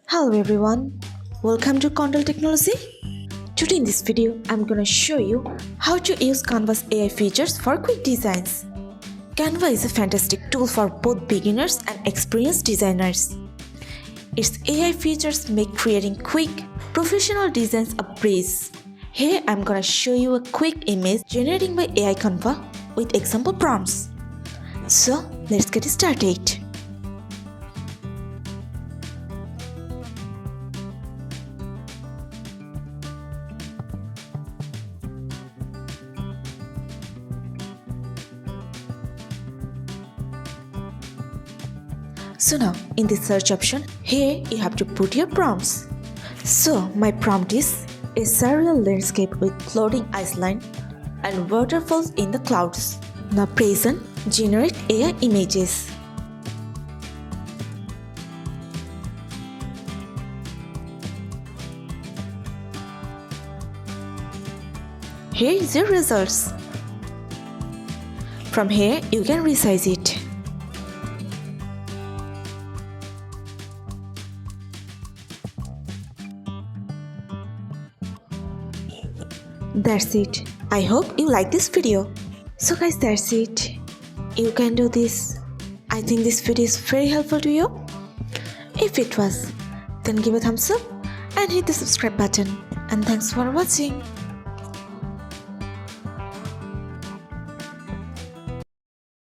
Hello everyone, welcome to Control Technology. Today in this video, I'm gonna show you how to use Canva's AI features for quick designs. Canva is a fantastic tool for both beginners and experienced designers. Its AI features make creating quick, professional designs a breeze. Here I'm gonna show you a quick image generating by AI Canva with example prompts. So let's get started. So now in the search option, here you have to put your prompts. So my prompt is a surreal landscape with floating ice line and waterfalls in the clouds. Now press on generate AI images. Here is your results. From here you can resize it. That's it. I hope you like this video. So guys, that's it. You can do this. I think this video is very helpful to you. If it was, then give a thumbs up and hit the subscribe button. And thanks for watching.